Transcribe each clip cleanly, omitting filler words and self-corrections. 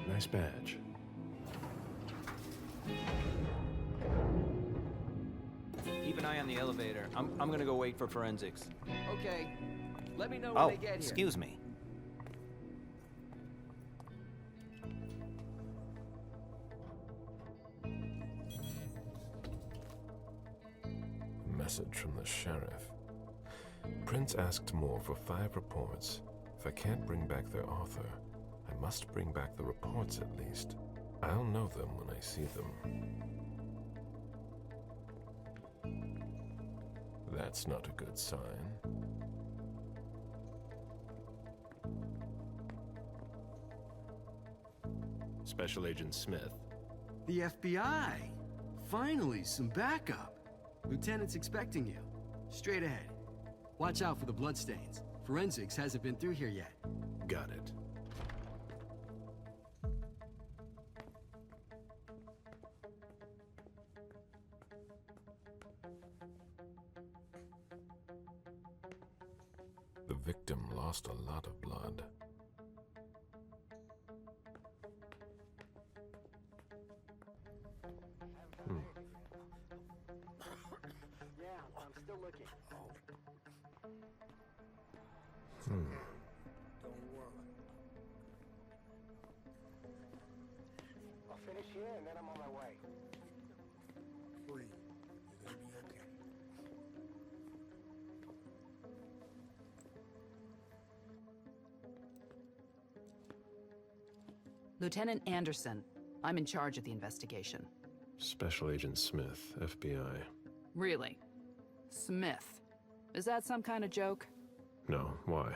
Nice badge. Keep an eye on the elevator. I'm gonna go wait for forensics. Okay. Let me know when Oh, they get here. excuse me. Message from the sheriff. Prince asked more for 5 reports. If I can't bring back their author, I must bring back the reports at least. I'll know them when I see them. That's not a good sign. Special Agent Smith. The FBI! Finally, some backup! Lieutenant's expecting you. Straight ahead. Watch out for the bloodstains. Forensics hasn't been through here yet. Got it. The victim lost a lot of blood. Yeah, I'm still looking. Don't worry. I'll finish here and then I'm on my way. Breathe. You're gonna be okay. Lieutenant Anderson, I'm in charge of the investigation. Special Agent Smith, FBI. Really? Smith. Is that some kind of joke? No, why?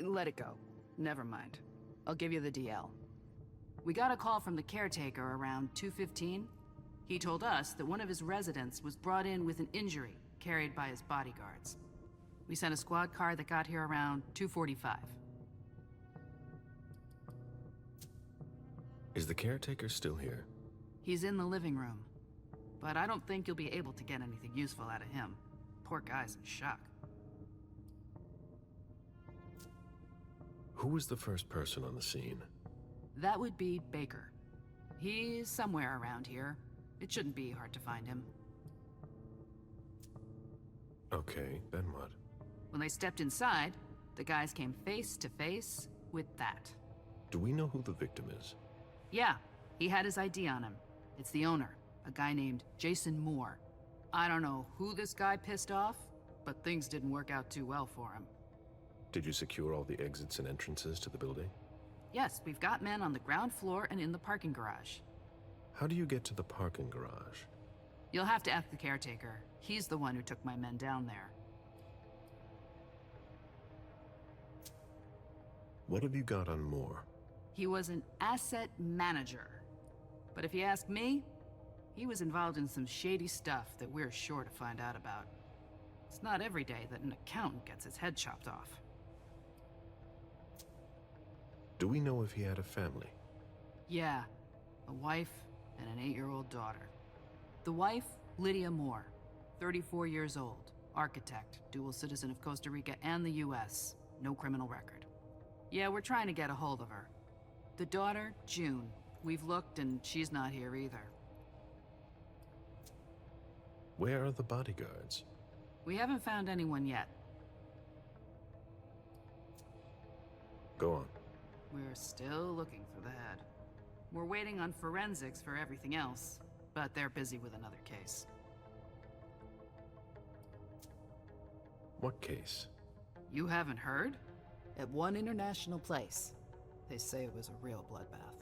Let it go. Never mind. I'll give you the DL. We got a call from the caretaker around 2:15. He told us that one of his residents was brought in with an injury carried by his bodyguards. We sent a squad car that got here around 2:45. Is the caretaker still here? He's in the living room, but I don't think you'll be able to get anything useful out of him. Poor guy's in shock. Who was the first person on the scene? That would be Baker. He's somewhere around here. It shouldn't be hard to find him. Okay, then what? When they stepped inside, the guys came face to face with that. Do we know who the victim is? Yeah, he had his ID on him. It's the owner, a guy named Jason Moore. I don't know who this guy pissed off, but things didn't work out too well for him. Did you secure all the exits and entrances to the building? Yes, we've got men on the ground floor and in the parking garage. How do you get to the parking garage? You'll have to ask the caretaker. He's the one who took my men down there. What have you got on Moore? He was an asset manager. But if you ask me, he was involved in some shady stuff that we're sure to find out about. It's not every day that an accountant gets his head chopped off. Do we know if he had a family? Yeah, a wife and an 8-year-old daughter. The wife, Lydia Moore, 34 years old, architect, dual citizen of Costa Rica and the US, no criminal record. Yeah, we're trying to get a hold of her. The daughter, June. We've looked and she's not here either. Where are the bodyguards? We haven't found anyone yet. Go on. We're still looking for the head. We're waiting on forensics for everything else, but they're busy with another case. What case? You haven't heard? At one international place. They say it was a real bloodbath.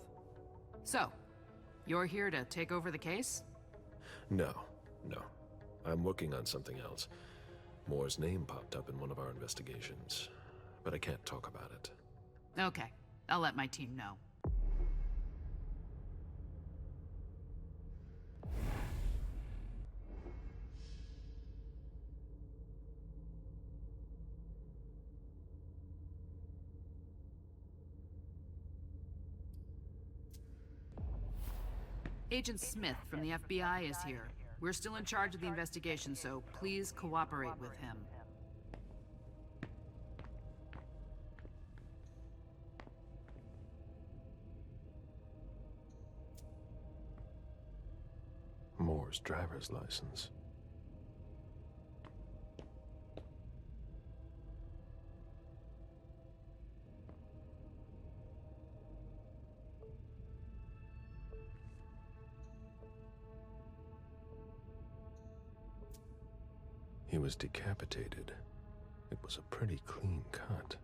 So, you're here to take over the case? No. I'm working on something else. Moore's name popped up in one of our investigations, but I can't talk about it. Okay, I'll let my team know. Agent Smith from the FBI is here. We're still in charge of the investigation, so please cooperate with him. Moore's driver's license. He was decapitated. It was a pretty clean cut.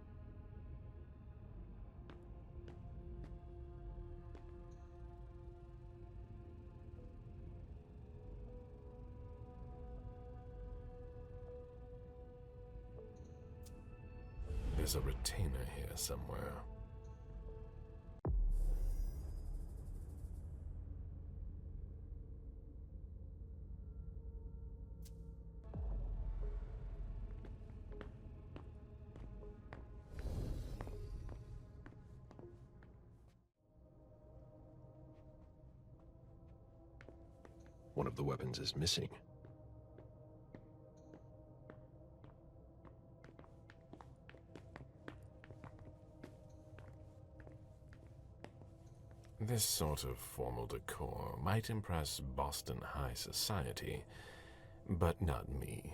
There's a retainer here somewhere. One of the weapons is missing. This sort of formal decor might impress Boston high society, but not me.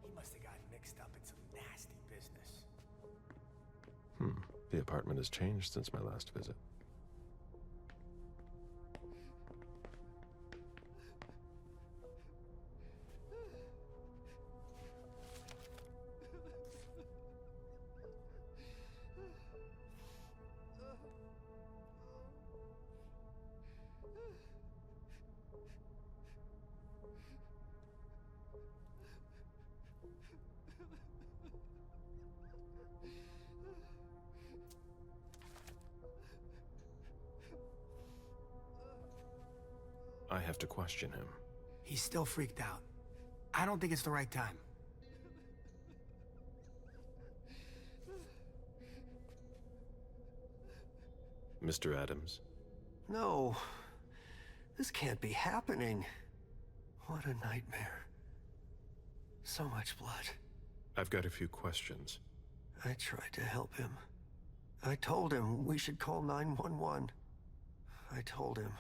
He must have gotten mixed up in some nasty business. The apartment has changed since my last visit. I have to question him. He's still freaked out. I don't think it's the right time. Mr. Adams? No. This can't be happening. What a nightmare. So much blood. I've got a few questions. I tried to help him. I told him we should call 911. I told him.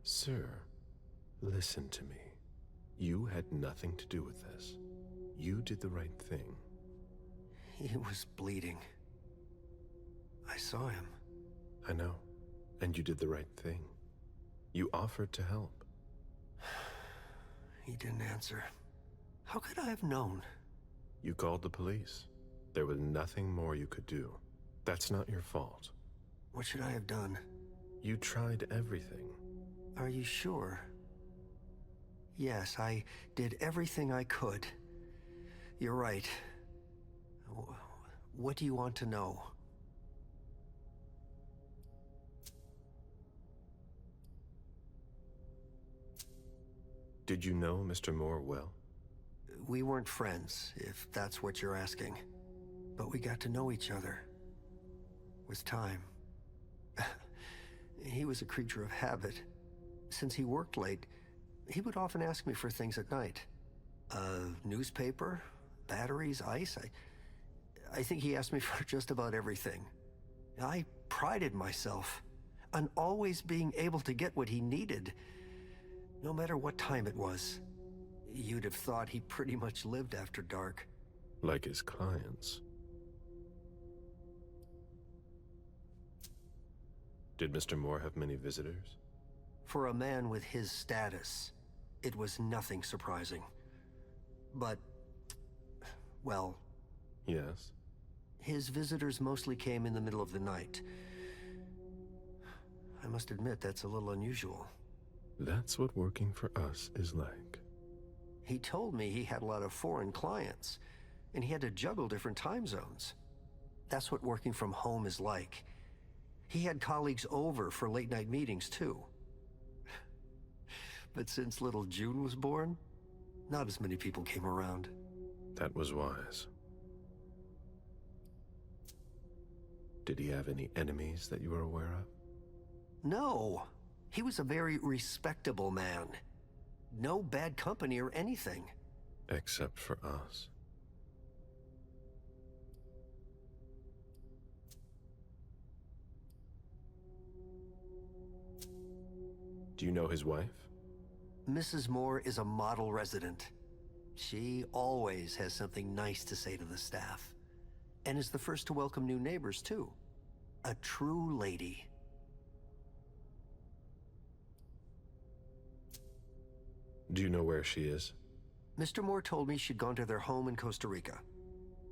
Sir, listen to me. You had nothing to do with this. You did the right thing. He was bleeding. I saw him. I know. And you did the right thing. You offered to help. He didn't answer. How could I have known? You called the police. There was nothing more you could do. That's not your fault. What should I have done? You tried everything. Are you sure? Yes, I did everything I could. You're right. What do you want to know? Did you know Mr. Moore well? We weren't friends, if that's what you're asking. But we got to know each other. With time. He was a creature of habit. Since he worked late, he would often ask me for things at night. A newspaper, batteries, ice. I think he asked me for just about everything. I prided myself on always being able to get what he needed, no matter what time it was. You'd have thought he pretty much lived after dark. Like his clients. Did Mr. Moore have many visitors? For a man with his status, it was nothing surprising. But, well... Yes? His visitors mostly came in the middle of the night. I must admit that's a little unusual. That's what working for us is like. He told me he had a lot of foreign clients, and he had to juggle different time zones. That's what working from home is like. He had colleagues over for late-night meetings, too. But since little June was born, not as many people came around. That was wise. Did he have any enemies that you were aware of? No. He was a very respectable man. No bad company or anything. Except for us. Do you know his wife? Mrs. Moore is a model resident. She always has something nice to say to the staff. And is the first to welcome new neighbors, too. A true lady. Do you know where she is? Mr. Moore told me she'd gone to their home in Costa Rica.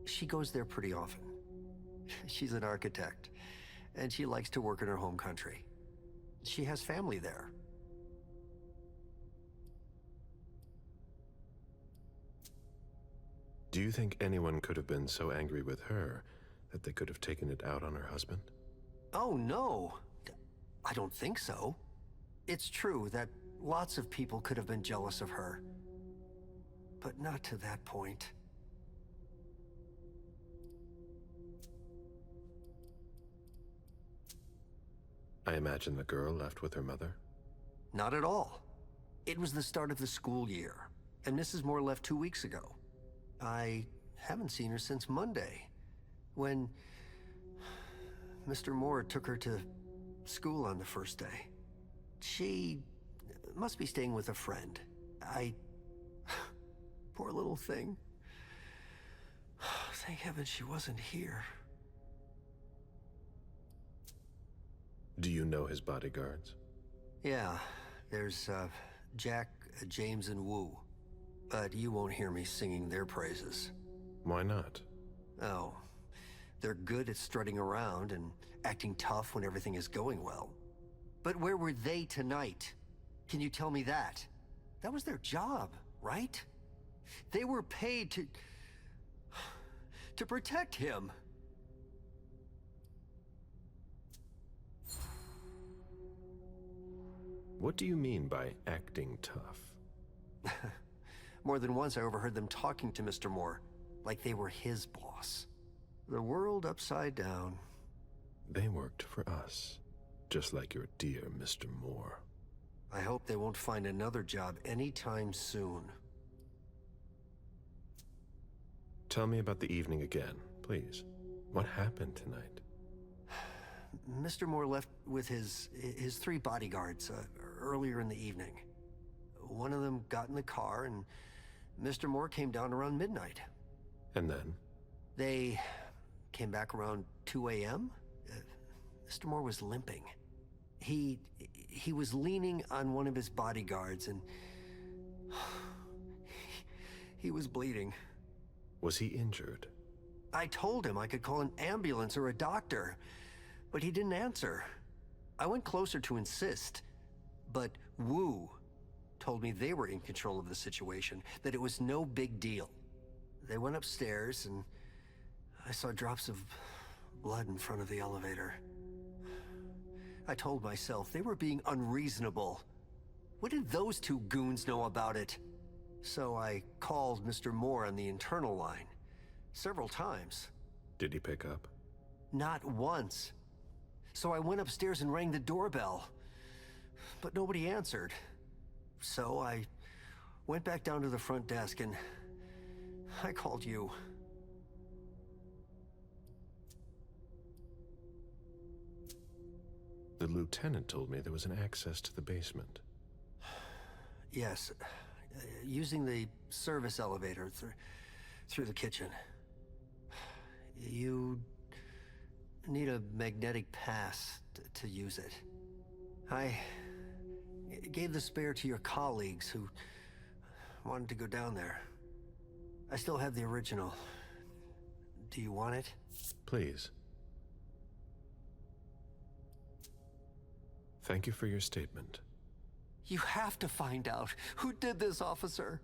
She goes there pretty often. She's an architect, and she likes to work in her home country. She has family there. Do you think anyone could have been so angry with her that they could have taken it out on her husband? Oh, no. I don't think so. It's true that lots of people could have been jealous of her. But not to that point. I imagine the girl left with her mother. Not at all. It was the start of the school year, and Mrs. Moore left 2 weeks ago. I haven't seen her since Monday, when Mr. Moore took her to school on the first day. She must be staying with a friend. Poor little thing. Thank heaven she wasn't here. Do you know his bodyguards? Yeah, there's Jack, James, and Wu. But you won't hear me singing their praises. Why not? Oh, they're good at strutting around and acting tough when everything is going well. But where were they tonight? Can you tell me that? That was their job, right? They were paid to protect him. What do you mean by acting tough? More than once I overheard them talking to Mr. Moore, like they were his boss. The world upside down. They worked for us, just like your dear Mr. Moore. I hope they won't find another job anytime soon. Tell me about the evening again, please. What happened tonight? Mr. Moore left with his 3 bodyguards earlier in the evening. One of them got in the car, and Mr. Moore came down around midnight. And then? They came back around 2 a.m. Mr. Moore was limping. He was leaning on one of his bodyguards, and he was bleeding. Was he injured? I told him I could call an ambulance or a doctor, but he didn't answer. I went closer to insist, but Wu told me they were in control of the situation, that it was no big deal. They went upstairs, and I saw drops of blood in front of the elevator. I told myself they were being unreasonable. What did those 2 goons know about it? So I called Mr. Moore on the internal line, several times. Did he pick up? Not once. So I went upstairs and rang the doorbell, but nobody answered. So I went back down to the front desk, and I called you. The lieutenant told me there was an access to the basement. Yes, using the service elevator through the kitchen. You need a magnetic pass to use it. I gave the spare to your colleagues who wanted to go down there. I still have the original. Do you want it? Please. Thank you for your statement. You have to find out who did this, officer.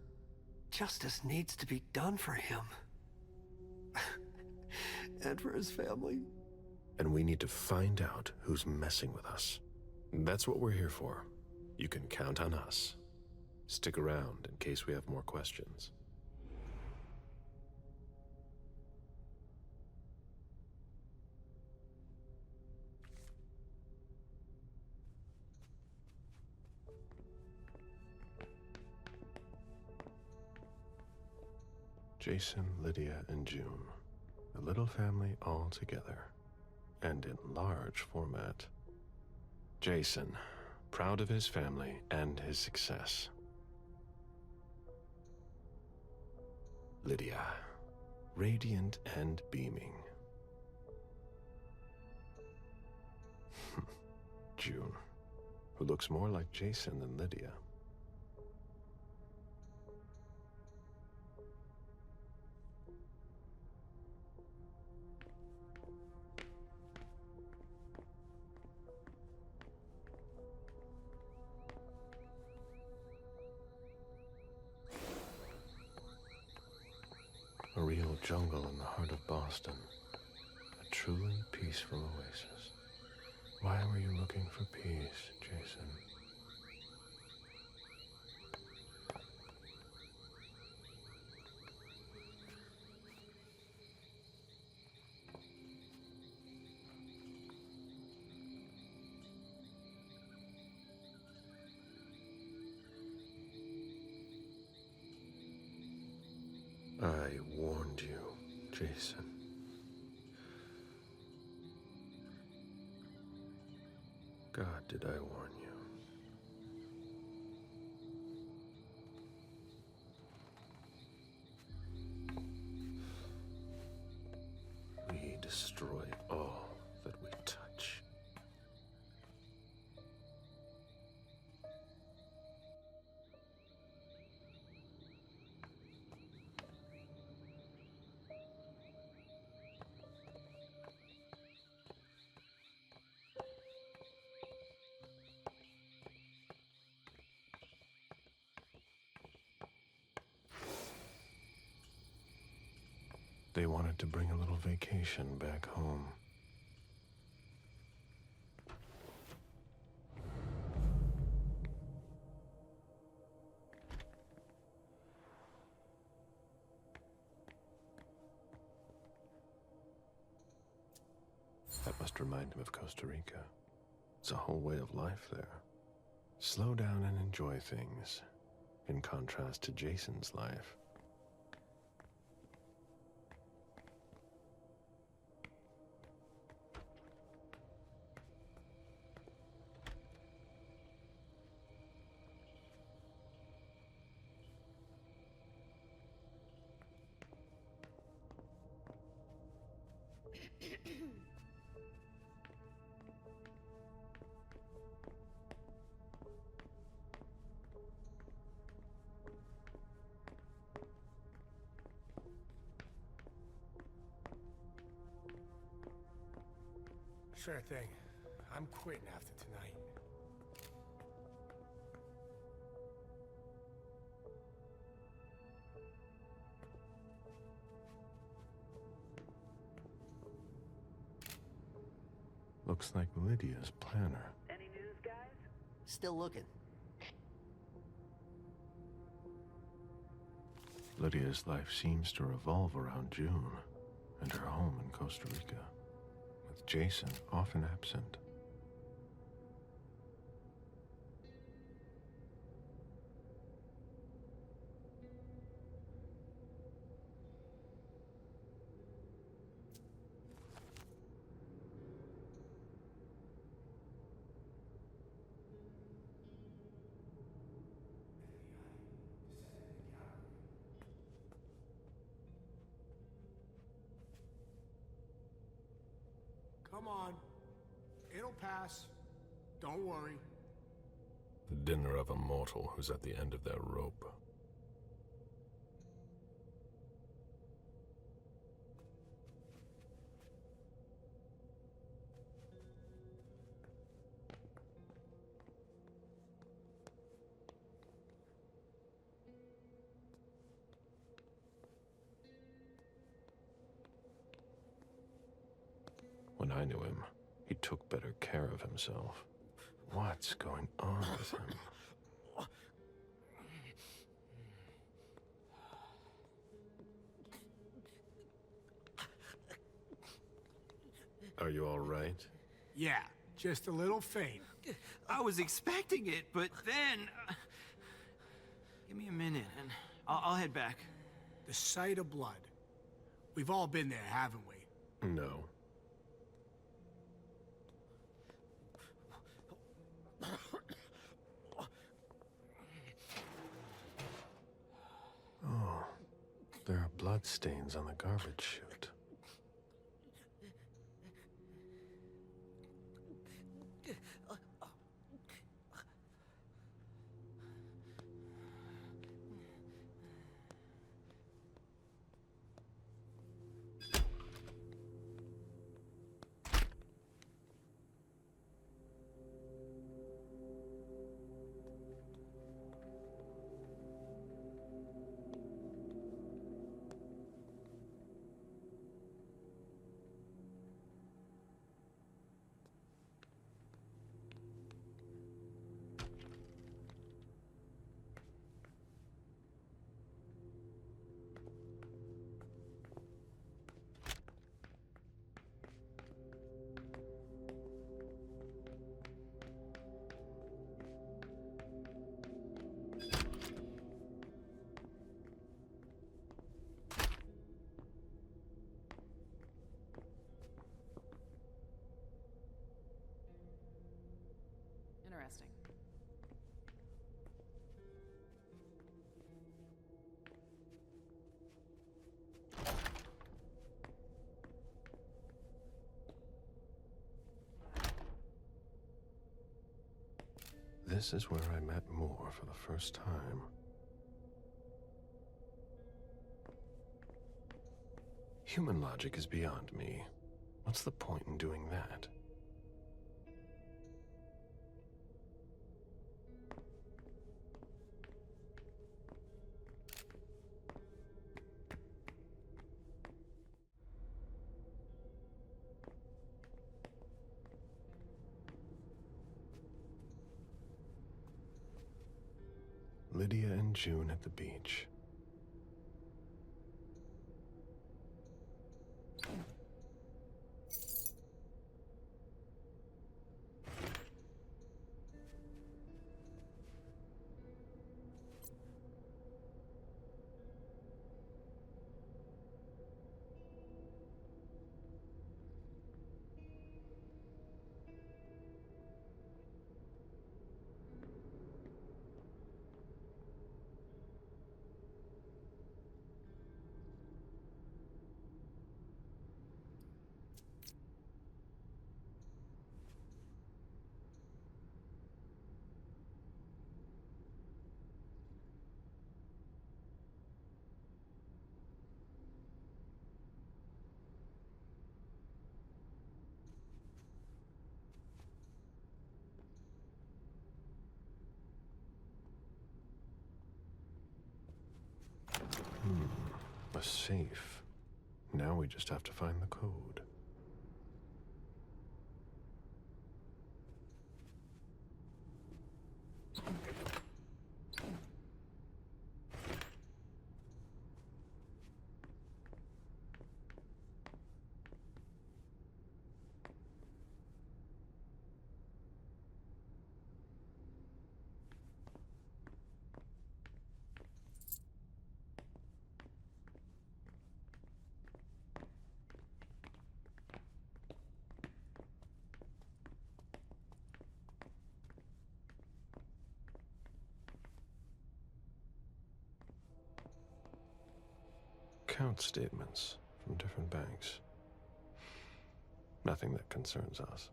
Justice needs to be done for him. And for his family. And we need to find out who's messing with us. That's what we're here for. You can count on us. Stick around in case we have more questions. Jason, Lydia, and June. A little family all together. And in large format. Jason, proud of his family and his success. Lydia, radiant and beaming. June, who looks more like Jason than Lydia. A real jungle in the heart of Boston. A truly peaceful oasis. Why were you looking for peace, Jason? I warned you, Jason. God, did I warn you? We destroy all that we touch. They wanted to bring a little vacation back home. That must remind him of Costa Rica. It's a whole way of life there. Slow down and enjoy things, in contrast to Jason's life. Sure thing. I'm quitting after tonight. Looks like Lydia's planner. Any news, guys? Still looking. Lydia's life seems to revolve around June and her home in Costa Rica, with Jason often absent. Come on. It'll pass. Don't worry. The dinner of a mortal who's at the end of their rope. When I knew him, he took better care of himself. What's going on with him? Are you all right? Yeah, just a little faint. I was expecting it, but then... give me a minute, and I'll head back. The sight of blood. We've all been there, haven't we? No. Oh, there are bloodstains on the garbage chute. Interesting. This is where I met Moore for the first time. Human logic is beyond me. What's the point in doing that? Lydia and June at the beach. A safe. Now we just have to find the code. Account statements from different banks. Nothing that concerns us.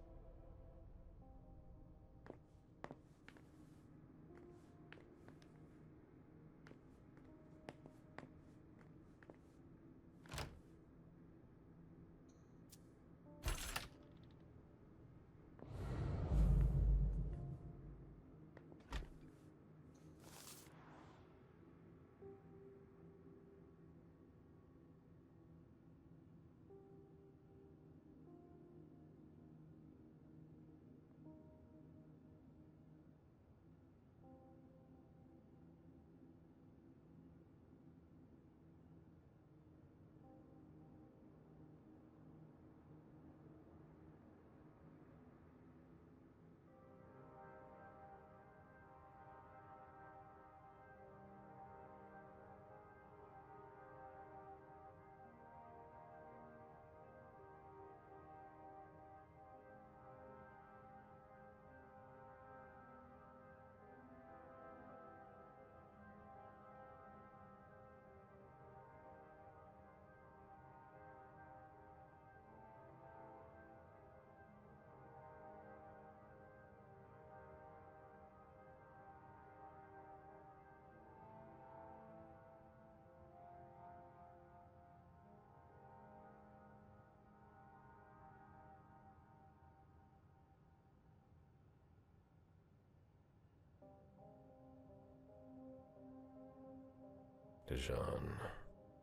Dijon,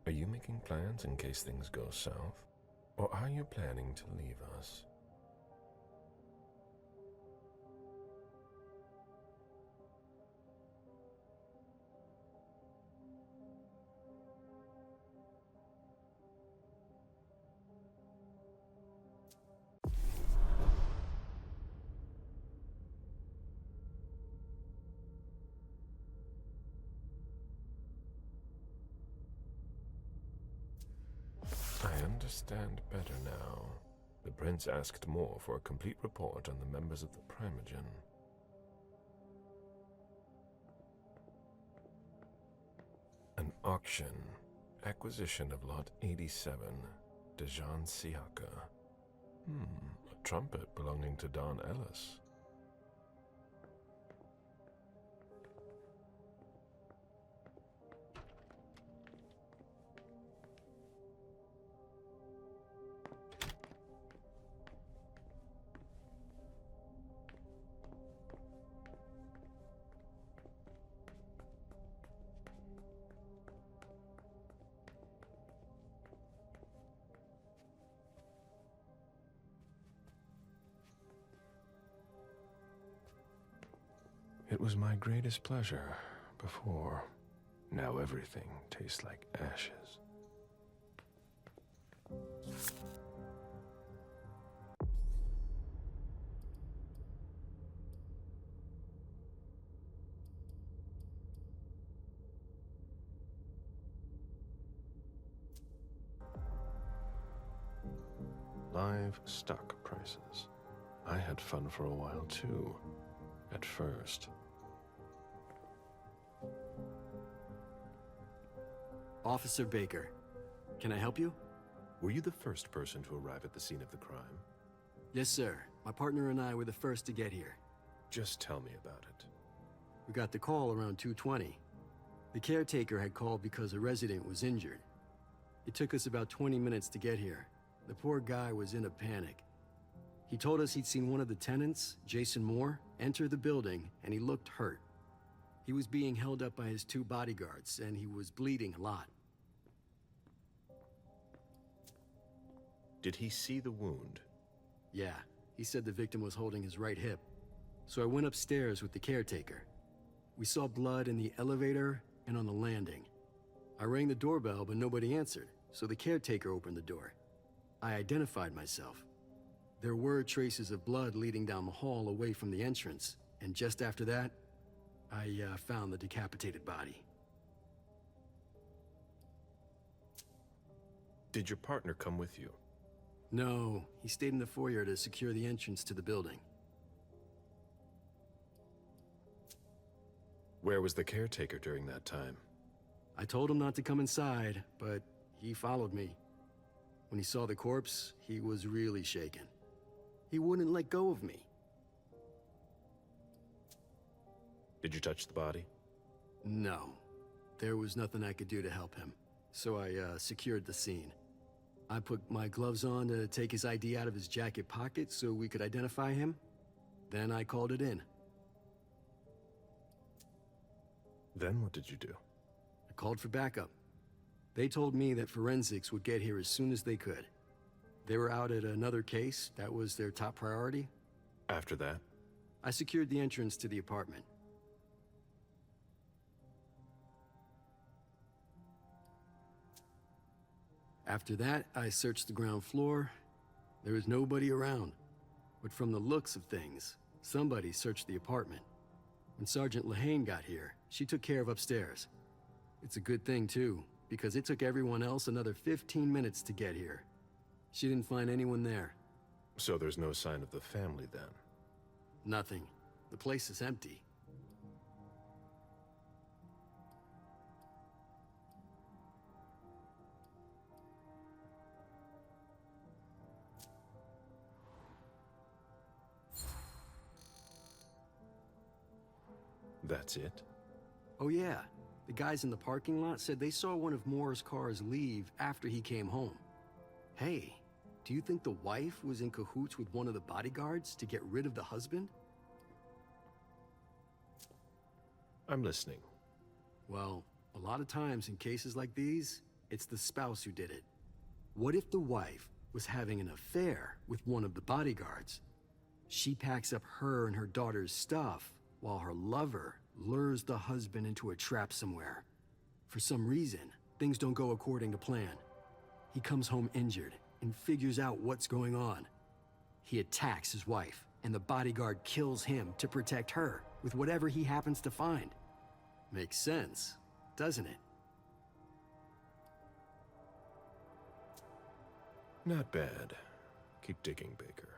are you making plans in case things go south? Or are you planning to leave us? I understand better now. The prince asked more for a complete report on the members of the Primogen. An auction. Acquisition of Lot 87. Dijon Siaka. A trumpet belonging to Don Ellis. It was my greatest pleasure before. Now everything tastes like ashes. Live stock prices. I had fun for a while too, at first. Officer Baker, can I help you? Were you the first person to arrive at the scene of the crime? Yes, sir. My partner and I were the first to get here. Just tell me about it. We got the call around 2:20. The caretaker had called because a resident was injured. It took us about 20 minutes to get here. The poor guy was in a panic. He told us he'd seen one of the tenants, Jason Moore, enter the building, and he looked hurt. He was being held up by his 2 bodyguards, and he was bleeding a lot. Did he see the wound? Yeah, he said the victim was holding his right hip. So I went upstairs with the caretaker. We saw blood in the elevator and on the landing. I rang the doorbell, but nobody answered, so the caretaker opened the door. I identified myself. There were traces of blood leading down the hall away from the entrance, and just after that, I found the decapitated body. Did your partner come with you? No, he stayed in the foyer to secure the entrance to the building. Where was the caretaker during that time? I told him not to come inside, but he followed me. When he saw the corpse, he was really shaken. He wouldn't let go of me. Did you touch the body? No. There was nothing I could do to help him, so I secured the scene. I put my gloves on to take his ID out of his jacket pocket so we could identify him. Then I called it in. Then what did you do? I called for backup. They told me that forensics would get here as soon as they could. They were out at another case. That was their top priority. After that? I secured the entrance to the apartment. After that, I searched the ground floor. There was nobody around. But from the looks of things, somebody searched the apartment. When Sergeant Lehane got here, she took care of upstairs. It's a good thing, too, because it took everyone else another 15 minutes to get here. She didn't find anyone there. So there's no sign of the family then? Nothing. The place is empty. That's it? Oh yeah, the guys in the parking lot said they saw one of Moore's cars leave after he came home. Hey, do you think the wife was in cahoots with one of the bodyguards to get rid of the husband? I'm listening. Well, A lot of times in cases like these, it's the spouse who did it. What if the wife was having an affair with one of the bodyguards? She packs up her and her daughter's stuff while her lover lures the husband into a trap somewhere. For some reason, things don't go according to plan. He comes home injured and figures out what's going on. He attacks his wife, and the bodyguard kills him to protect her with whatever he happens to find. Makes sense, doesn't it? Not bad. Keep digging, Baker.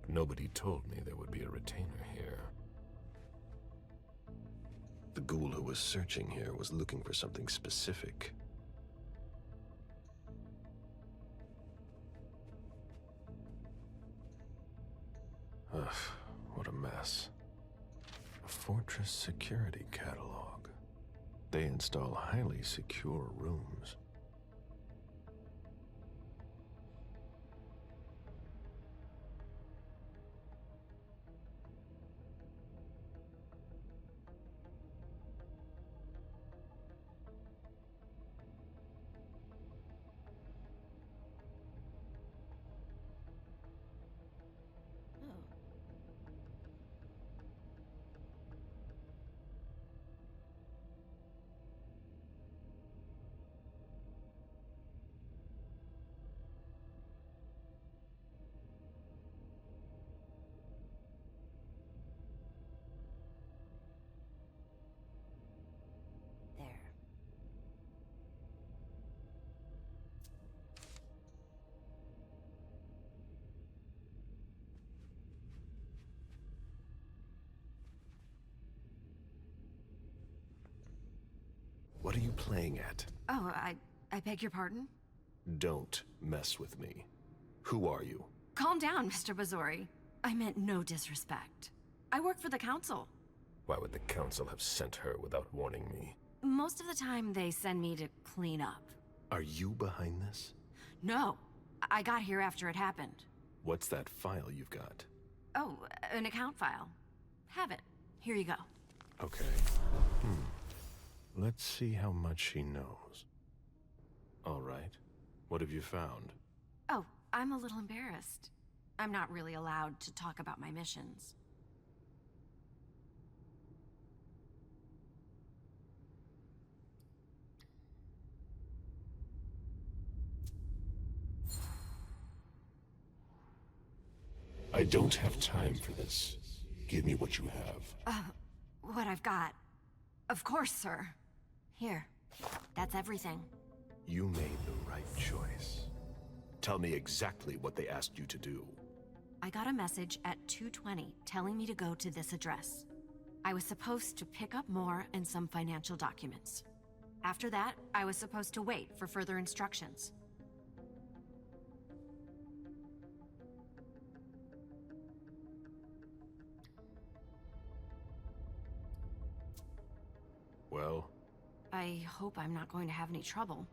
Nobody told me there would be a retainer here. The ghoul who was searching here was looking for something specific. Ugh, what a mess. A fortress security catalog. They install highly secure rooms. There. What are you playing at? Oh, I beg your pardon? Don't mess with me. Who are you? Calm down, Mr. Bazori. I meant no disrespect. I work for the council. Why would the council have sent her without warning me? Most of the time, they send me to clean up. Are you behind this? No, I got here after it happened. What's that file you've got? Oh, an account file. Have it. Here you go. Okay. Let's see how much she knows. All right. What have you found? Oh, I'm a little embarrassed. I'm not really allowed to talk about my missions. I don't have time for this. Give me what you have. What I've got. Of course, sir. Here. That's everything. You made the right choice. Tell me exactly what they asked you to do. I got a message at 2:20 telling me to go to this address. I was supposed to pick up more and some financial documents. After that, I was supposed to wait for further instructions. Well? I hope I'm not going to have any trouble.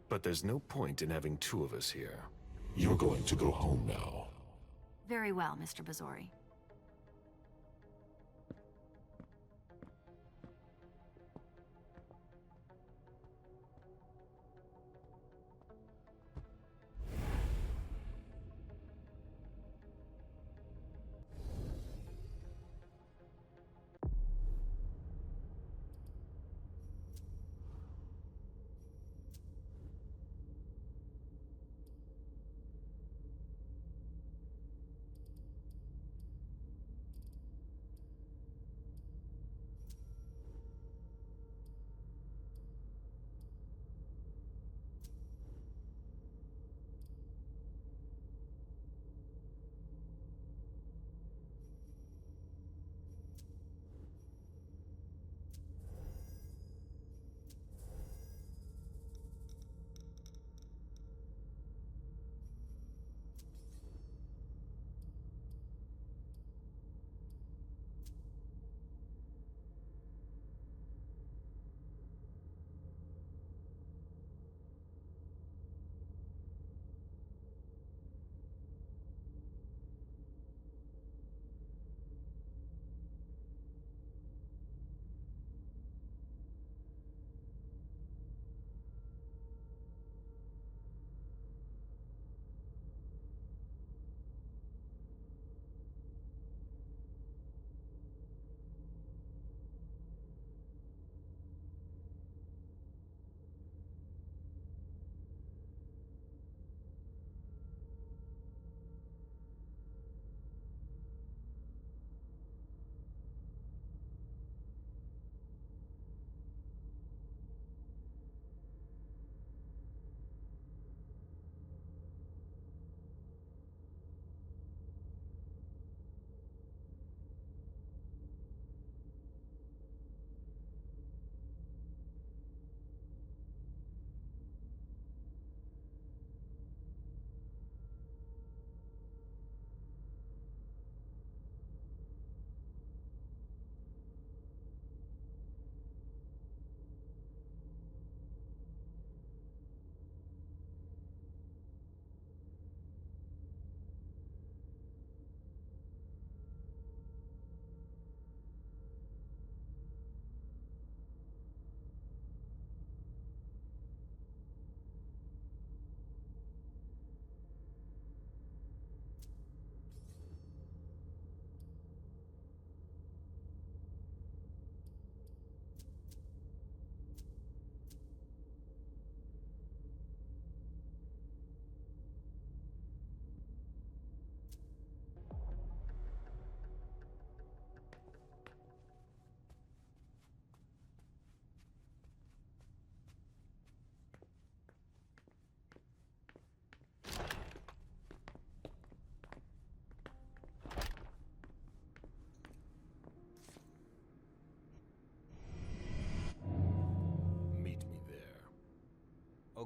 But there's no point in having two of us here. You're going to go home now. Very well, Mr. Bazori.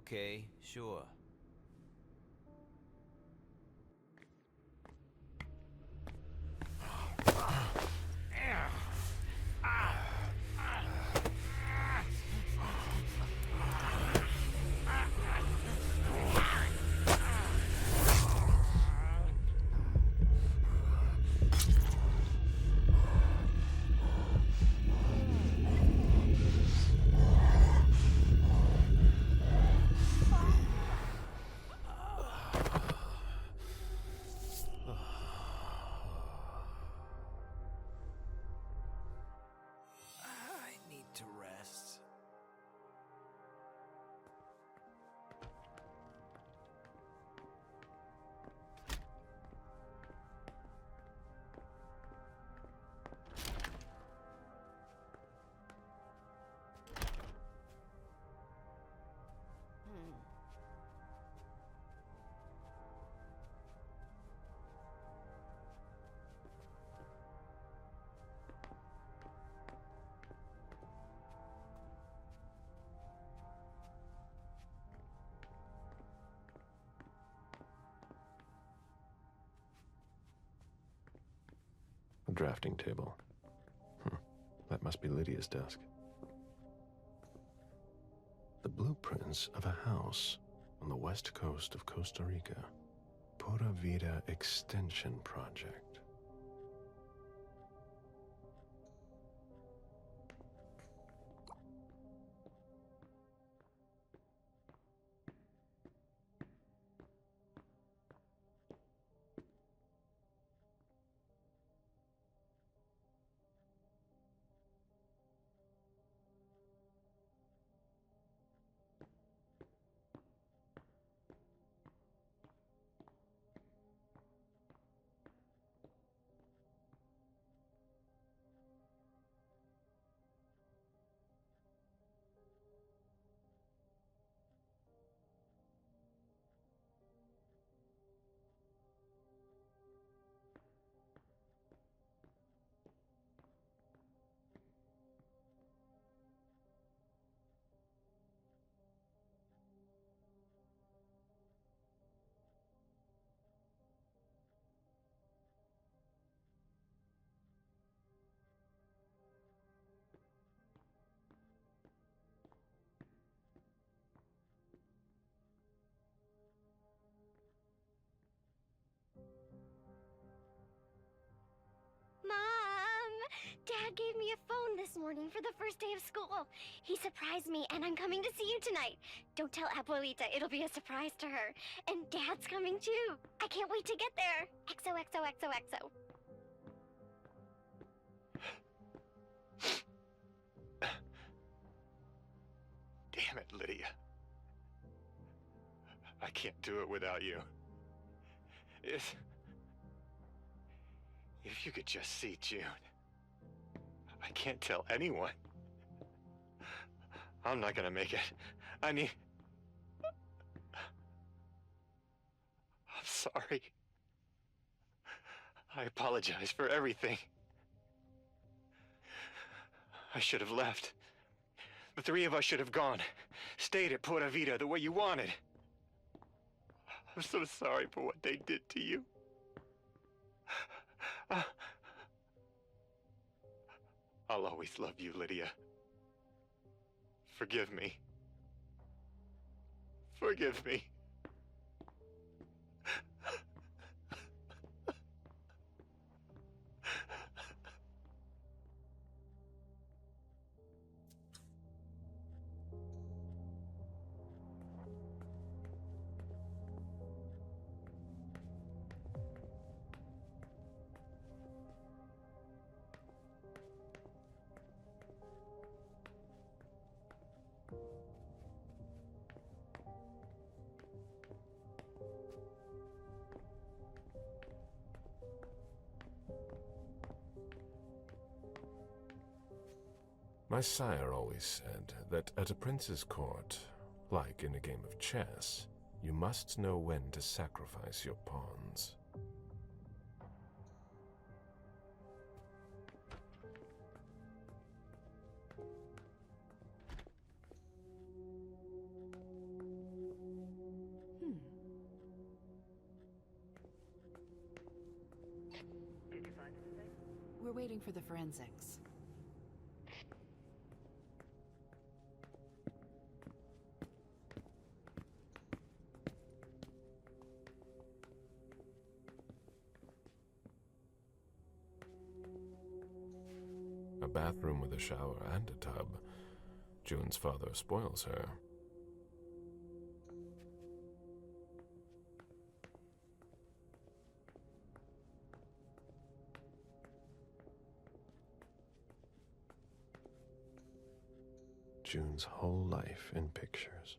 Okay, sure. I need to rest. A drafting table. That must be Lydia's desk. The blueprints of a house on the west coast of Costa Rica. Pura Vida Extension Project. Mom! Dad gave me a phone this morning for the first day of school. He surprised me, and I'm coming to see you tonight. Don't tell Abuelita, it'll be a surprise to her. And Dad's coming too. I can't wait to get there. XOXOXOXO. Damn it, Lydia. I can't do it without you. If you could just see June. I can't tell anyone. I'm not gonna make it. I'm sorry. I apologize for everything. I should have left. The three of us should have gone. Stayed at Pura Vida the way you wanted. I'm so sorry for what they did to you. I'll always love you, Lydia. Forgive me. Forgive me. My sire always said that at a prince's court, like in a game of chess, you must know when to sacrifice your pawns. We're waiting for the forensics. A bathroom with a shower and a tub. June's father spoils her. June's whole life in pictures.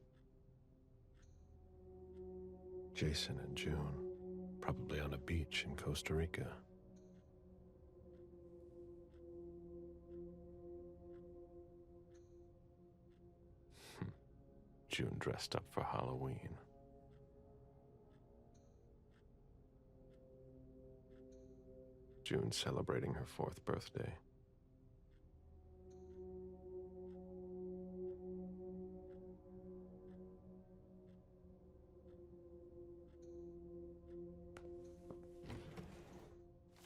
Jason and June, probably on a beach in Costa Rica. June dressed up for Halloween. June celebrating her 4th birthday.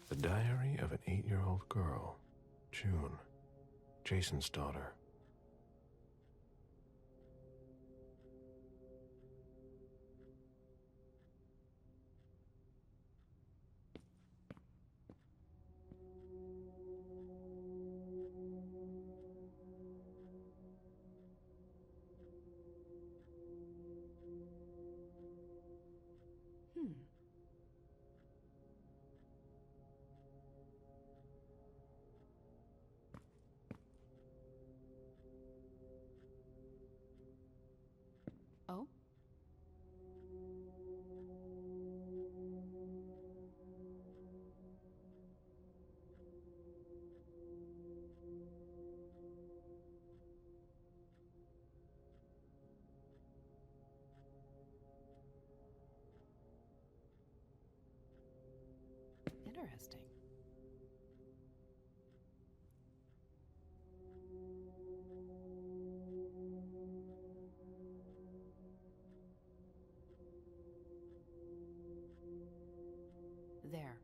The diary of an 8-year-old girl, June, Jason's daughter. Oh? Interesting. There.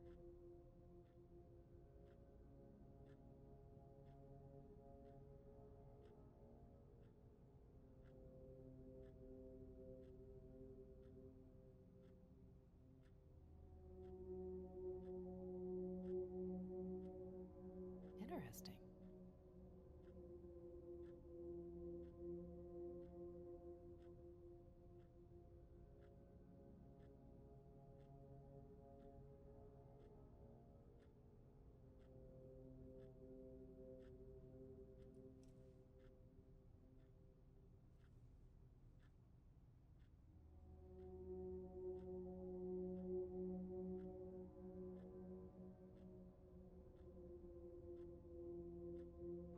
Interesting.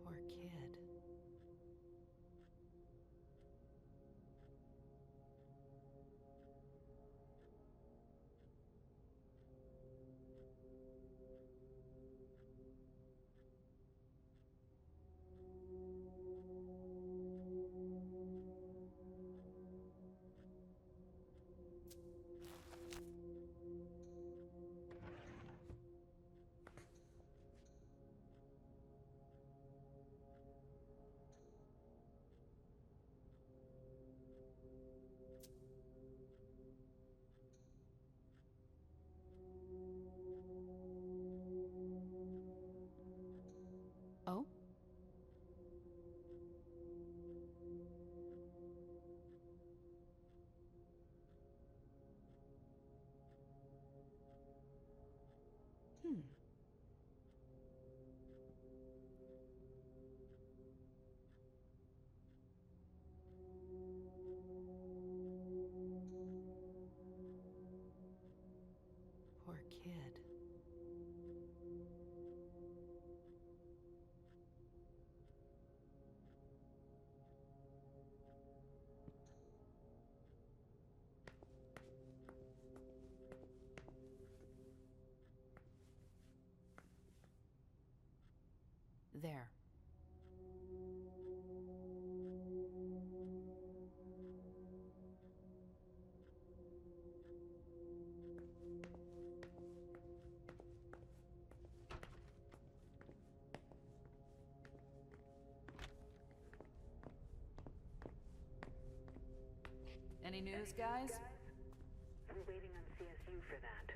Poor kid. Oh? Poor kid. There. Any news, guys? We're waiting on CSU for that.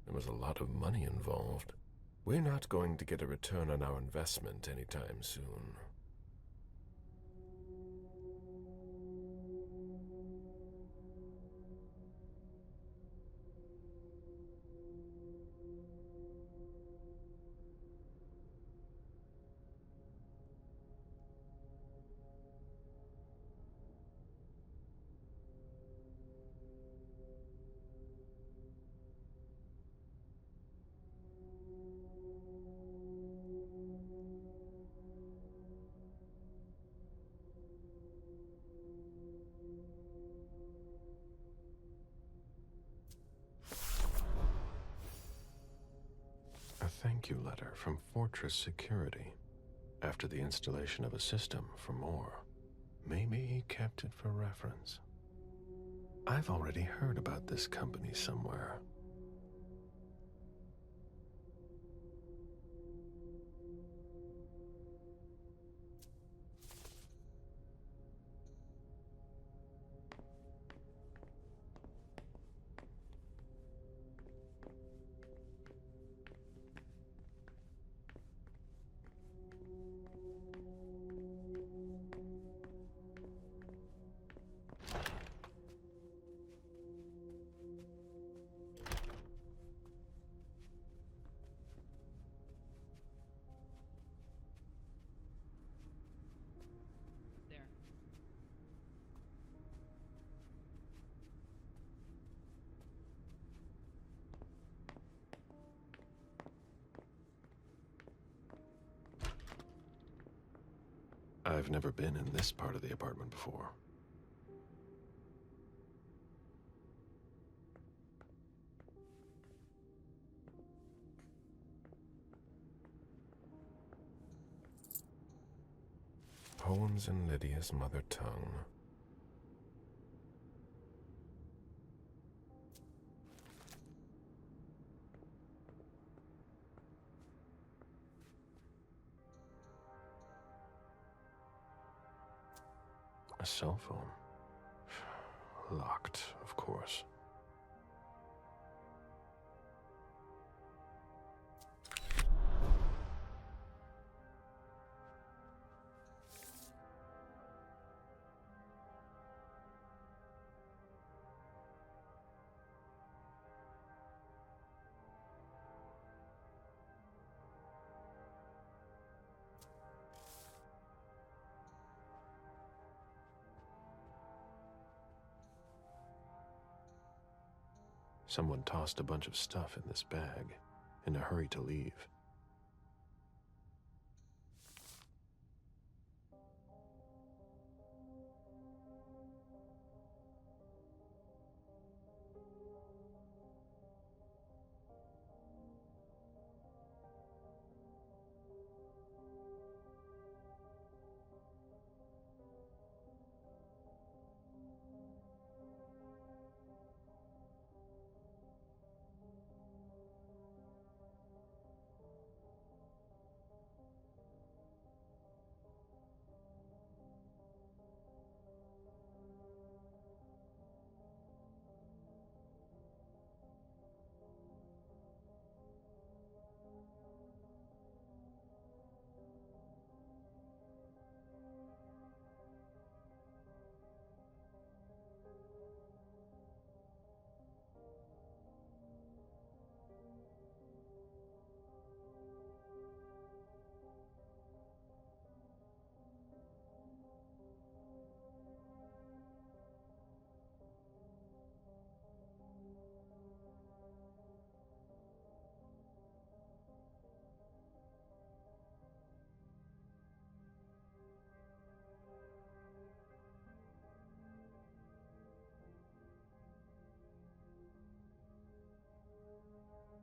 There was a lot of money involved. We're not going to get a return on our investment anytime soon. A thank you letter from Fortress Security after the installation of a system for more. Maybe he kept it for reference. I've already heard about this company somewhere. I've never been in this part of the apartment before. Poems in Lydia's mother tongue. A cell phone. Locked, of course. Someone tossed a bunch of stuff in this bag, in a hurry to leave.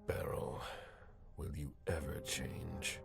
Beryl, will you ever change?